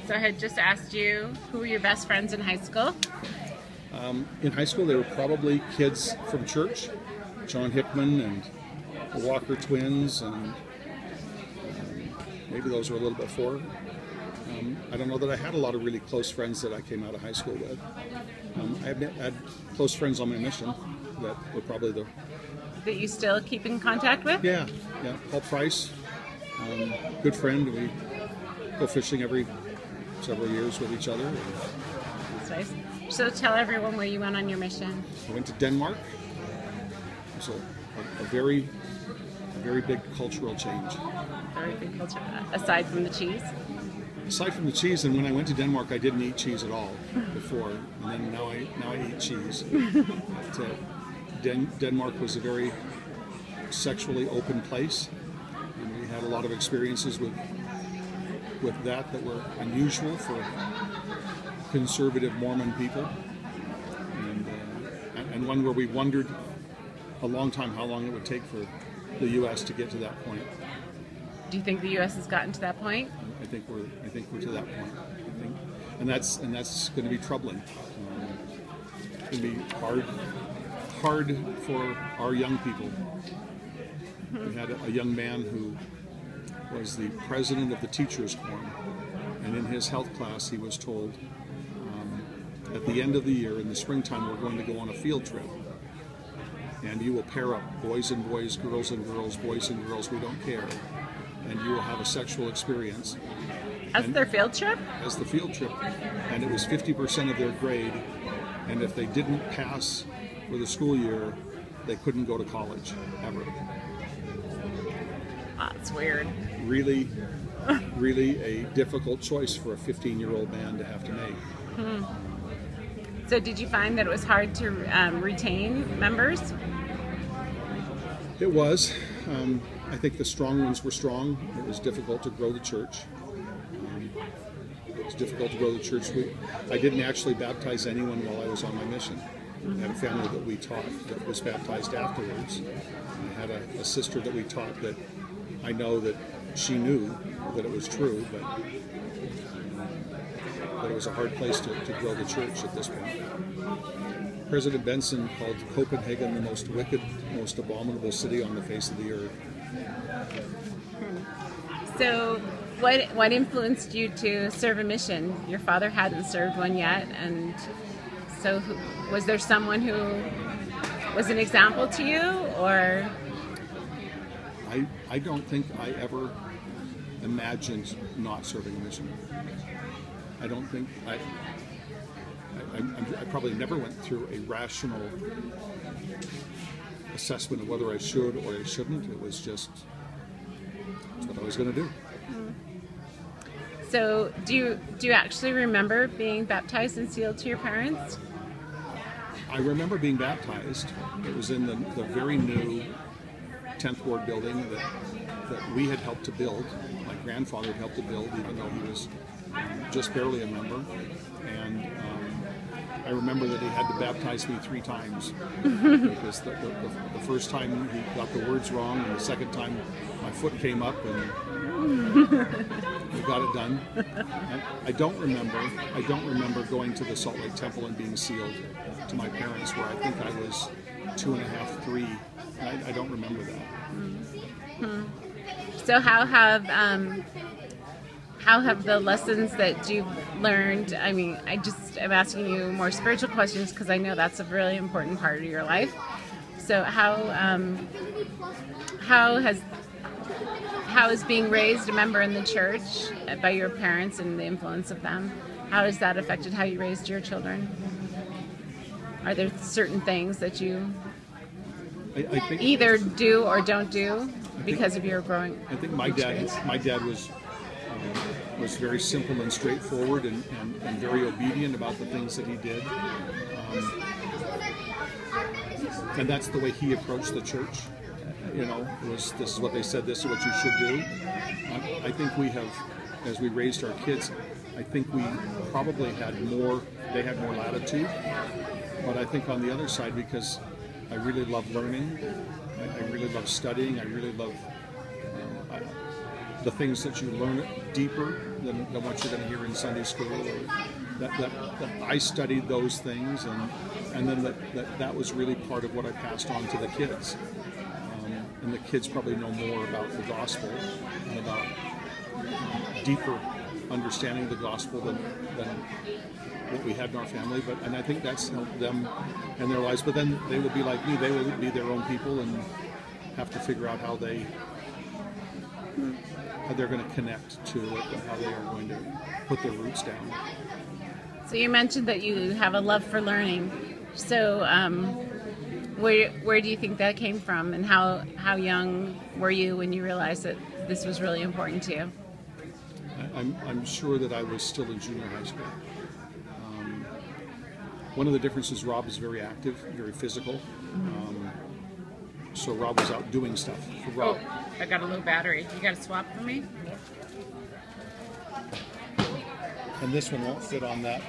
So I had just asked you, who were your best friends in high school? In high school, they were probably kids from church, John Hickman and the Walker twins, and maybe those were a little bit forward. I don't know that I had a lot of really close friends that I came out of high school with. I had close friends on my mission that were probably the... That you still keep in contact with? Yeah. Paul Price, good friend. We go fishing every several years with each other. That's nice. So tell everyone where you went on your mission. I went to Denmark. It was a very big cultural change. Very big culture, aside from the cheese? Aside from the cheese, and when I went to Denmark, I didn't eat cheese at all before, and then now I eat cheese. But, Denmark was a very sexually open place, and we had a lot of experiences with that were unusual for conservative Mormon people, and one where we wondered a long time how long it would take for the U.S. to get to that point. Do you think the U.S. has gotten to that point? I think we're to that point. And that's going to be troubling. It's going to be hard for our young people. We had a young man who was the president of the teachers' quorum, and in his health class he was told, at the end of the year, in the springtime, we're going to go on a field trip, and you will pair up boys and boys, girls and girls, boys and girls, we don't care, and you will have a sexual experience. As their field trip? As the field trip, and it was 50% of their grade, and if they didn't pass for the school year, they couldn't go to college, ever. That's weird. Really a difficult choice for a 15-year-old man to have to make. So did you find that it was hard to retain members? It was. I think the strong ones were strong. It was difficult to grow the church. I didn't actually baptize anyone while I was on my mission. I had a family that we taught that was baptized afterwards. I had a sister that we taught that I know that she knew that it was true, but it was a hard place to grow the church at this point. President Benson called Copenhagen the most wicked, most abominable city on the face of the earth. So what influenced you to serve a mission? Your father hadn't served one yet, and so was there someone who was an example to you, or? I don't think I ever imagined not serving a mission. I don't think I probably never went through a rational assessment of whether I should or I shouldn't. It was just what I was going to do. So do you actually remember being baptized and sealed to your parents? I remember being baptized. It was in the very new 10th Ward building that we had helped to build. My grandfather had helped to build, even though he was just barely a member. And I remember that he had to baptize me 3 times because the first time he got the words wrong, and the second time my foot came up and we got it done. I don't remember going to the Salt Lake Temple and being sealed to my parents, where I think I was 2.5, 3. I don't remember that. So how have the lessons that you've learned, I mean, I'm asking you more spiritual questions because I know that's a really important part of your life. So how is being raised a member in the church by your parents and the influence of them, how has that affected how you raised your children? Are there certain things that you I think either do or don't do because of your growing? I think my dad was very simple and straightforward and very obedient about the things that he did. And that's the way he approached the church. You know, this is what they said, this is what you should do. I think we have, as we raised our kids, I think we probably they had more latitude. But I think on the other side, because I really love learning, I really love studying, I really love the things that you learn deeper than what you're going to hear in Sunday school. Or that I studied those things, and then that was really part of what I passed on to the kids. And the kids probably know more about the gospel and about deeper understanding of the gospel than what we had in our family. And I think that's helped them in their lives. But then they will be like me; they will be their own people and have to figure out how they're going to connect to it, and how they are going to put their roots down. So you mentioned that you have a love for learning. So where do you think that came from, and how young were you when you realized that this was really important to you? I'm sure that I was still in junior high school. One of the differences, Rob is very active, very physical. So Rob was out doing stuff. For Rob, I got a low battery. You got to swap for me? and this one won't fit on that